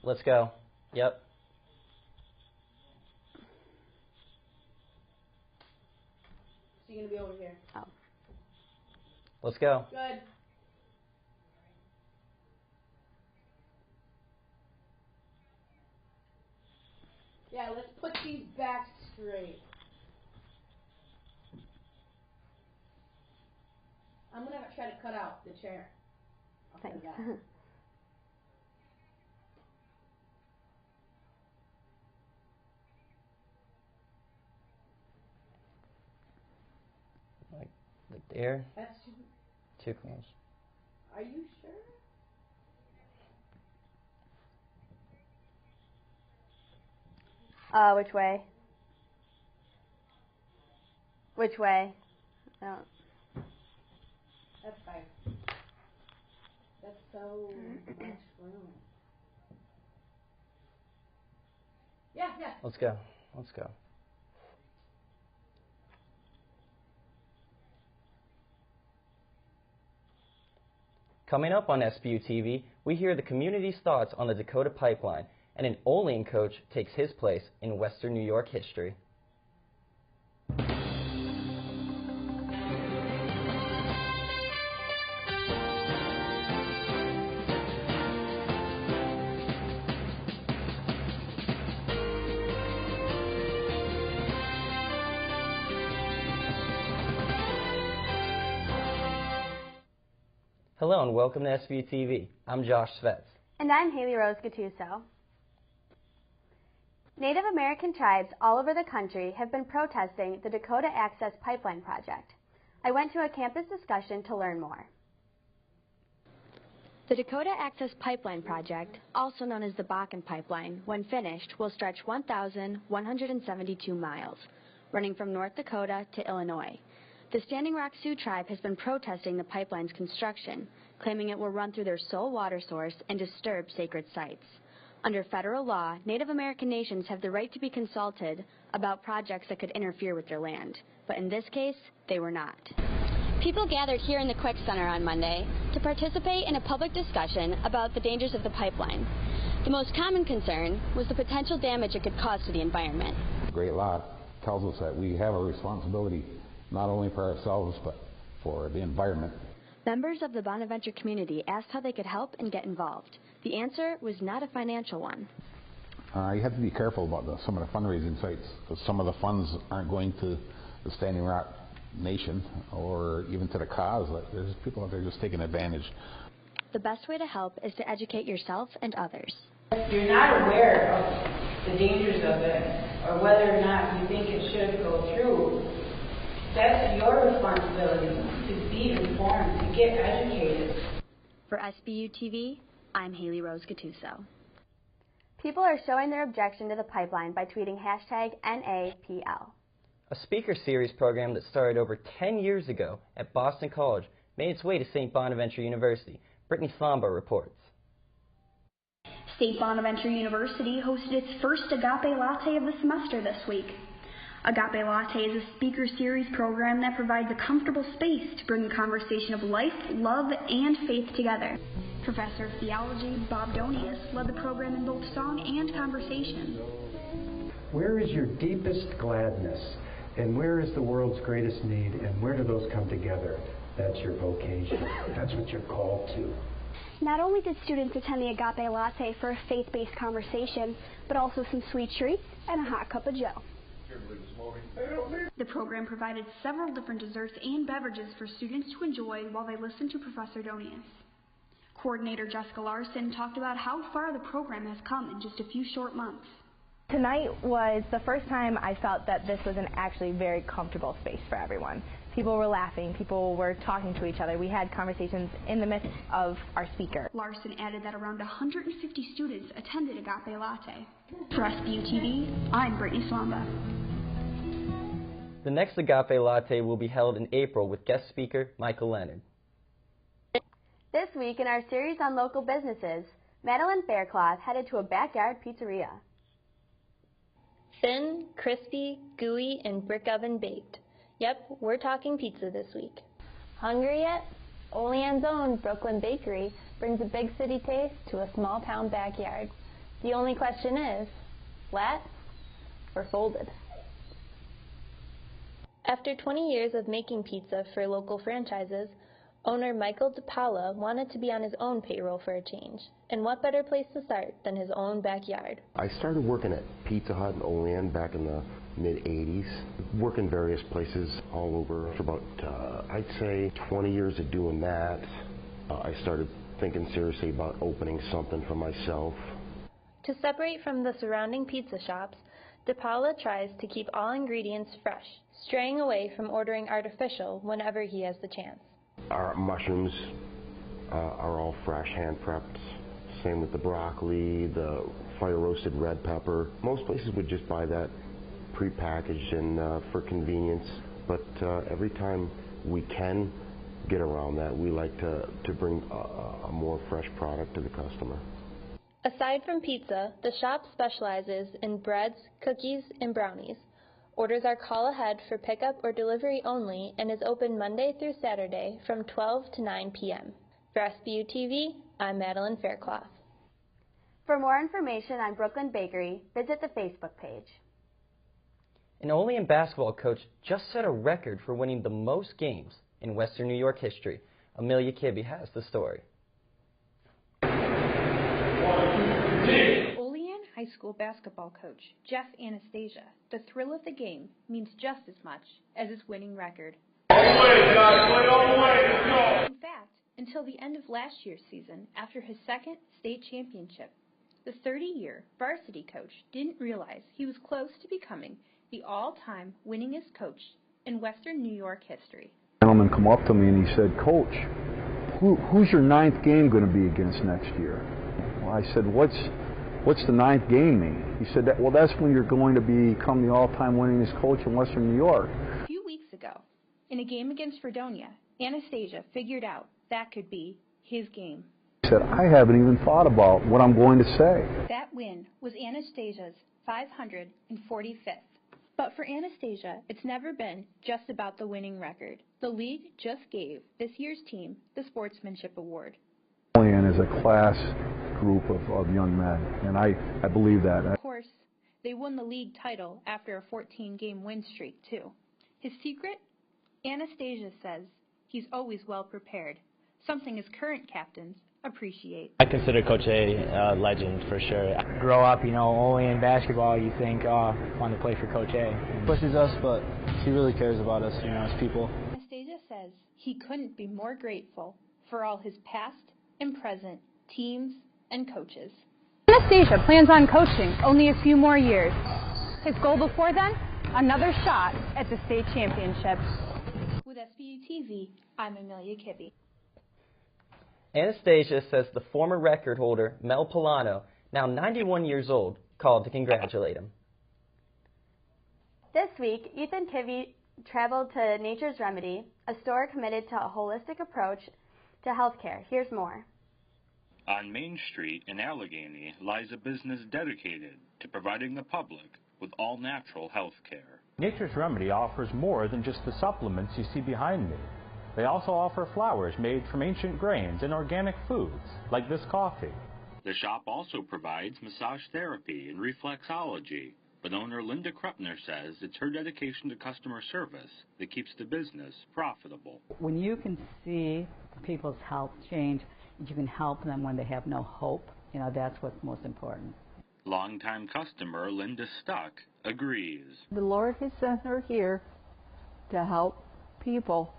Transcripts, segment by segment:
Let's go. Yep. So you're going to be over here. Oh. Let's go. Good. Yeah, let's put these back straight. I'm going to try to cut out the chair. Thanks. Like there. That's Too close. Are you sure? Which way? Which way? Oh. That's fine. That's so much room. Yeah. Let's go. Let's go. Coming up on SBU TV, we hear the community's thoughts on the Dakota pipeline, and an Olean coach takes his place in Western New York history. Hello and welcome to SBU TV. I'm Josh Svetz. And I'm Hailey Gattuso. Native American tribes all over the country have been protesting the Dakota Access Pipeline project. I went to a campus discussion to learn more. The Dakota Access Pipeline project, also known as the Bakken Pipeline, when finished, will stretch 1,172 miles, running from North Dakota to Illinois. The Standing Rock Sioux tribe has been protesting the pipeline's construction, claiming it will run through their sole water source and disturb sacred sites. Under federal law, Native American nations have the right to be consulted about projects that could interfere with their land, but in this case, they were not. People gathered here in the Quick Center on Monday to participate in a public discussion about the dangers of the pipeline. The most common concern was the potential damage it could cause to the environment. The Great Law tells us that we have a responsibility not only for ourselves, but for the environment. Members of the Bonaventure community asked how they could help and get involved. The answer was not a financial one. You have to be careful about some of the fundraising sites, because some of the funds aren't going to the Standing Rock Nation or even to the cause. There's people out there just taking advantage. The best way to help is to educate yourself and others. If you're not aware of the dangers of it, or whether or not you think it should go through, that's your responsibility to be informed, to get educated. For SBU TV, I'm Hailey Gattuso. People are showing their objection to the pipeline by tweeting #NAPL. A speaker series program that started over 10 years ago at Boston College made its way to St. Bonaventure University. Brittany Slomba reports. St. Bonaventure University hosted its first Agape Latte of the semester this week. Agape Latte is a speaker series program that provides a comfortable space to bring the conversation of life, love, and faith together. Professor of Theology Bob Donius led the program in both song and conversation. Where is your deepest gladness? And where is the world's greatest need? And where do those come together? That's your vocation. That's what you're called to. Not only did students attend the Agape Latte for a faith-based conversation, but also some sweet treats and a hot cup of joe. The program provided several different desserts and beverages for students to enjoy while they listened to Professor Donius. Coordinator Jessica Laursen talked about how far the program has come in just a few short months. Tonight was the first time I felt that this was an actually very comfortable space for everyone. People were laughing, people were talking to each other. We had conversations in the midst of our speaker. Laursen added that around 150 students attended Agape Latte. For SBU TV, I'm Brittany Slomba. The next Agape Latte will be held in April with guest speaker Nicolette. This week in our series on local businesses, Madeleine Faircloth headed to a backyard pizzeria. Thin, crispy, gooey, and brick oven baked. Yep, we're talking pizza this week. Hungry yet? Olean's own Brooklyn Bakery brings a big city taste to a small town backyard. The only question is, flat or folded? After 20 years of making pizza for local franchises, owner Michael Dipaola wanted to be on his own payroll for a change. And what better place to start than his own backyard? I started working at Pizza Hut in Olean back in the mid-'80s. Worked in various places all over for about, I'd say, 20 years of doing that. I started thinking seriously about opening something for myself. To separate from the surrounding pizza shops, Dipaola tries to keep all ingredients fresh, straying away from ordering artificial whenever he has the chance. Our mushrooms are all fresh, hand-prepped. Same with the broccoli, the fire-roasted red pepper. Most places would just buy that pre-packaged and for convenience, but every time we can get around that, we like to bring a more fresh product to the customer. Aside from pizza, the shop specializes in breads, cookies, and brownies. Orders are call ahead for pickup or delivery only and is open Monday through Saturday from 12 to 9 p.m. For SBU TV, I'm Madeleine Faircloth. For more information on Brooklyn Bakery, visit the Facebook page. An Olean basketball coach just set a record for winning the most games in Western New York history. Amelia Kibbe has the story. Olean High School basketball coach Jeff Anastasia, the thrill of the game means just as much as his winning record. In fact, until the end of last year's season, after his second state championship, the 30-year varsity coach didn't realize he was close to becoming the all-time winningest coach in Western New York history. A gentleman come up to me and he said, "Coach, who's your ninth game going to be against next year?" Well, I said, What's the ninth game mean? He said, "Well, that's when you're going to become the all-time winningest coach in Western New York." A few weeks ago, in a game against Fredonia, Anastasia figured out that could be his game. He said, "I haven't even thought about what I'm going to say." That win was Anastasia's 545th. But for Anastasia, it's never been just about the winning record. The league just gave this year's team the Sportsmanship Award. Olean is a class group of young men, and I believe that. Of course, they won the league title after a 14-game win streak, too. His secret? Anastasia says he's always well prepared, something his current captains appreciate. I consider Coach A a legend for sure. Grow up, Olean basketball, you think, want to play for Coach A. He pushes us, but he really cares about us, as people. Anastasia says he couldn't be more grateful for all his past and present teams and coaches. Anastasia plans on coaching only a few more years. His goal before then, another shot at the state championship. With SBU TV, I'm Amelia Kibbe. Anastasia says the former record holder, Mel Polano, now 91 years old, called to congratulate him. This week, Ethan Kibbe traveled to Nature's Remedy, a store committed to a holistic approach to healthcare. Here's more. On Main Street in Allegheny lies a business dedicated to providing the public with all-natural health care. Nature's Remedy offers more than just the supplements you see behind me. They also offer flowers made from ancient grains and organic foods, like this coffee. The shop also provides massage therapy and reflexology, but owner Linda Kruppner says it's her dedication to customer service that keeps the business profitable. When you can see people's health change, you can help them when they have no hope, that's what's most important. Longtime customer Linda Stuck agrees. The Lord has sent her here to help people,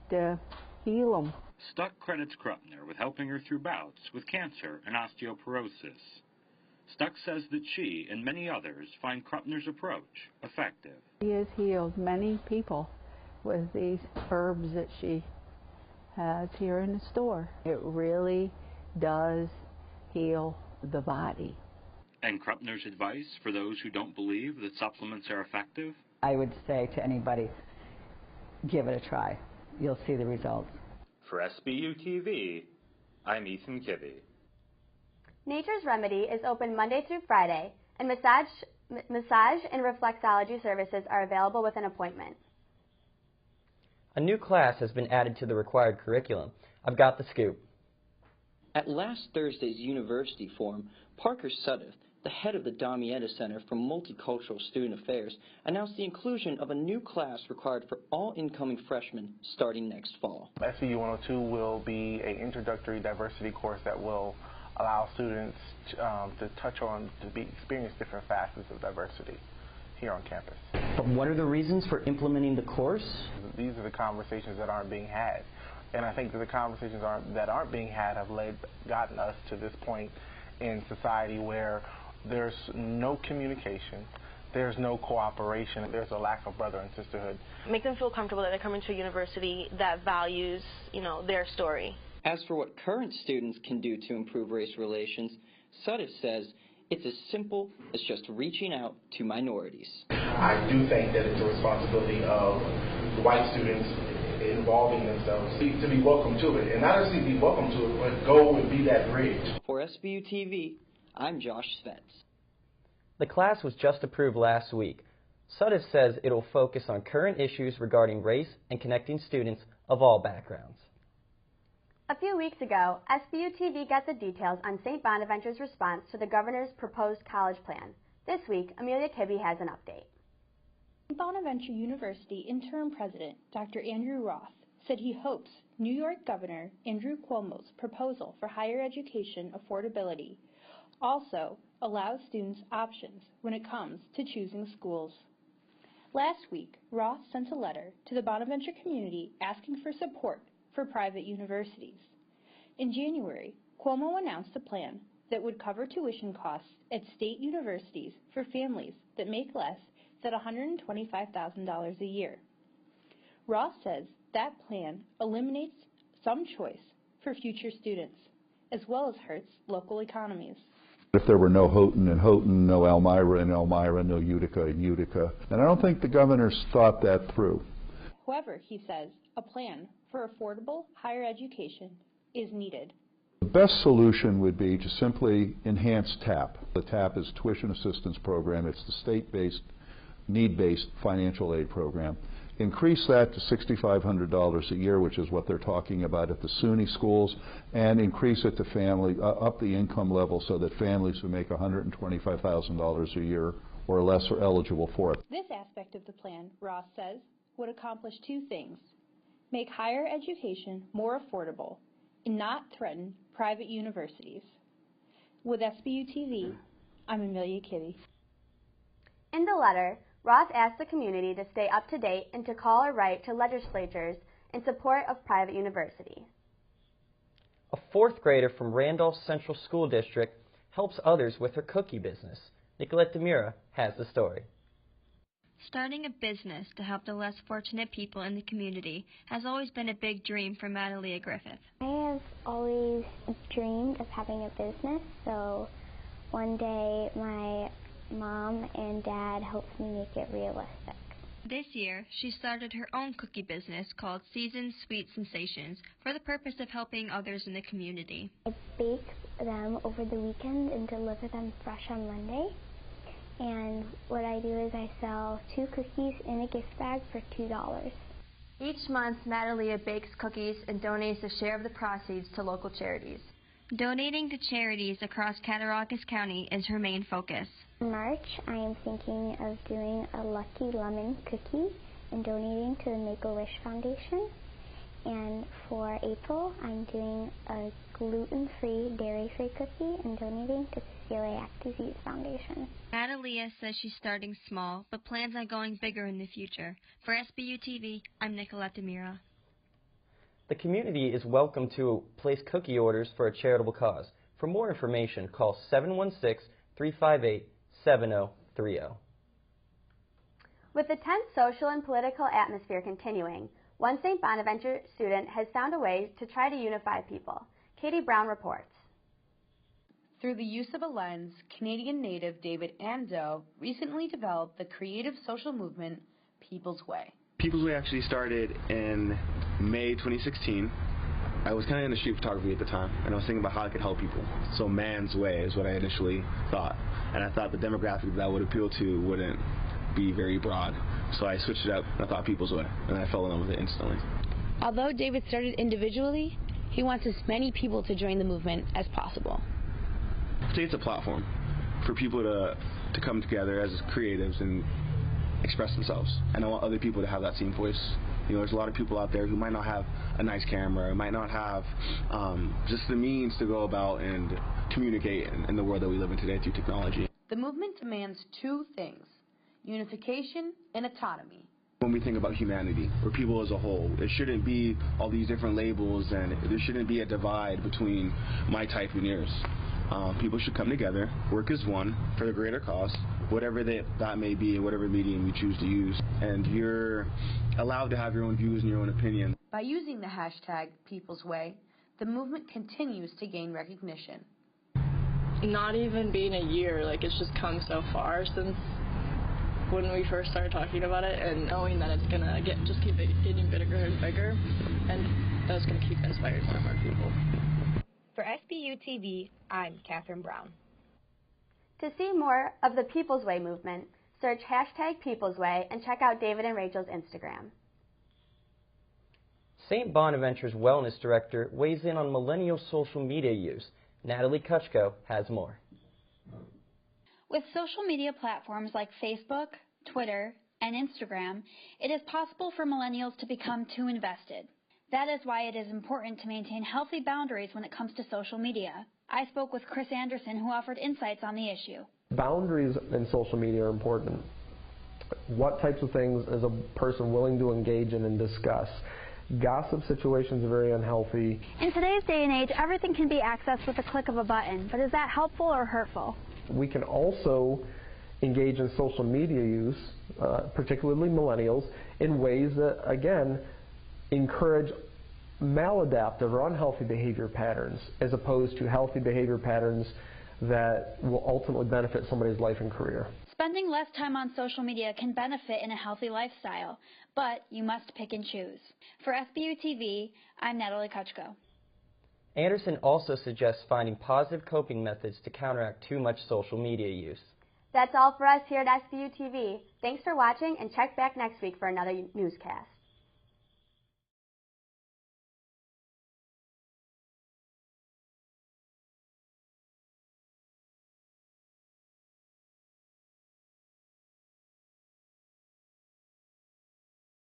to heal them. Stuck credits Kruppner with helping her through bouts with cancer and osteoporosis. Stuck says that she and many others find Kruppner's approach effective. She has healed many people with these herbs that she has here in the store. It really does heal the body. And Kruppner's advice for those who don't believe that supplements are effective? I would say to anybody, give it a try. You'll see the results. For SBU TV, I'm Ethan Kibbe. Nature's Remedy is open Monday through Friday, and massage and reflexology services are available with an appointment. A new class has been added to the required curriculum. I've got the scoop. At last Thursday's University Forum, Parker Suddeth, The head of the Damietta Center for Multicultural Student Affairs announced the inclusion of a new class required for all incoming freshmen starting next fall. SBU 102 will be an introductory diversity course that will allow students to experience different facets of diversity here on campus. But what are the reasons for implementing the course? These are the conversations that aren't being had. And I think that the conversations that aren't being had have gotten us to this point in society where there's no communication, there's no cooperation, there's a lack of brother and sisterhood. Make them feel comfortable that they're coming to a university that values, their story. As for what current students can do to improve race relations, Suddeth says it's as simple as just reaching out to minorities. I do think that it's a responsibility of the white students involving themselves to be welcome to it, and not only be welcome to it, but go and be that bridge. For SBU TV, I'm Josh Svetz. The class was just approved last week. Suddeth says it will focus on current issues regarding race and connecting students of all backgrounds. A few weeks ago, SBU TV got the details on St. Bonaventure's response to the governor's proposed college plan. This week, Amelia Kibbe has an update. Bonaventure University interim president Dr. Andrew Roth said he hopes New York Governor Andrew Cuomo's proposal for higher education affordability also allows students options when it comes to choosing schools. Last week, Roth sent a letter to the Bonaventure community asking for support for private universities. In January, Cuomo announced a plan that would cover tuition costs at state universities for families that make less than $125,000 a year. Roth says that plan eliminates some choice for future students, as well as hurts local economies. If there were no Houghton and Houghton, no Elmira and Elmira, no Utica and Utica, and I don't think the governor's thought that through. However, he says a plan for affordable higher education is needed. The best solution would be to simply enhance TAP. The TAP is Tuition Assistance Program. It's the state-based, need-based financial aid program. Increase that to $6,500 a year, which is what they're talking about at the SUNY schools, and increase it to family, up the income level so that families who make $125,000 a year or less are eligible for it. This aspect of the plan, Roth says, would accomplish two things: make higher education more affordable and not threaten private universities. With SBU TV, I'm Amelia Kibbe. In the letter, Roth asked the community to stay up to date and to call or write to legislatures in support of private universities. A fourth grader from Randolph Central School District helps others with her cookie business. Nicolette DiMura has the story. Starting a business to help the less fortunate people in the community has always been a big dream for Madeleine Griffith. I have always dreamed of having a business, so one day my Mom and Dad helped me make it realistic. This year, she started her own cookie business called Season's Sweet Sensations for the purpose of helping others in the community. I bake them over the weekend and deliver them fresh on Monday. And what I do is I sell 2 cookies in a gift bag for $2. Each month, Natalie bakes cookies and donates a share of the proceeds to local charities. Donating to charities across Cattaraugus County is her main focus. In March, I am thinking of doing a Lucky Lemon cookie and donating to the Make-A-Wish Foundation. And for April, I'm doing a gluten-free, dairy-free cookie and donating to the Celiac Disease Foundation. Anastasia says she's starting small, but plans on going bigger in the future. For SBU TV, I'm Nicolette DiMura. The community is welcome to place cookie orders for a charitable cause. For more information, call 716-358-7030. With the tense social and political atmosphere continuing, one St. Bonaventure student has found a way to try to unify people. Catie Brown reports. Through the use of a lens, Canadian native David Anzo recently developed the creative social movement People's Way. People's Way actually started in May 2016. I was kind of into street photography at the time, and I was thinking about how I could help people. So Man's Way is what I initially thought. And I thought the demographic that I would appeal to wouldn't be very broad. So I switched it up, and I thought People's Way, and I fell in love with it instantly. Although David started individually, he wants as many people to join the movement as possible. I'd say it's a platform. for people to come together as creatives and express themselves. And I want other people to have that same voice. You know, there's a lot of people out there who might not have a nice camera, might not have just the means to go about and communicate in the world that we live in today through technology. The movement demands two things: unification and autonomy. When we think about humanity, or people as a whole, it shouldn't be all these different labels, and there shouldn't be a divide between my type and yours. People should come together, work as one for the greater cause, whatever that may be, whatever medium you choose to use. And you're allowed to have your own views and your own opinion. By using the hashtag People's Way, the movement continues to gain recognition. Not even being a year, like, it's just come so far since when we first started talking about it, and knowing that it's gonna keep getting bigger and bigger, and that's gonna keep inspiring more and more people. For SBU TV, I'm Catherine Brown. To see more of the People's Way movement, search hashtag People's Way and check out David and Rachel's Instagram. St. Bonaventure's Wellness Director weighs in on millennial social media use. Natalie Kucko has more. With social media platforms like Facebook, Twitter, and Instagram, it is possible for millennials to become too invested. That is why it is important to maintain healthy boundaries when it comes to social media. I spoke with Chris Anderson, who offered insights on the issue. Boundaries in social media are important. What types of things is a person willing to engage in and discuss? Gossip situations are very unhealthy. In today's day and age, everything can be accessed with a click of a button, but is that helpful or hurtful? We can also engage in social media use, particularly millennials, in ways that, again, encourage maladaptive or unhealthy behavior patterns as opposed to healthy behavior patterns that will ultimately benefit somebody's life and career. Spending less time on social media can benefit in a healthy lifestyle, but you must pick and choose. For SBU TV, I'm Natalie Kucko. Anderson also suggests finding positive coping methods to counteract too much social media use. That's all for us here at SBU TV. Thanks for watching, and check back next week for another newscast.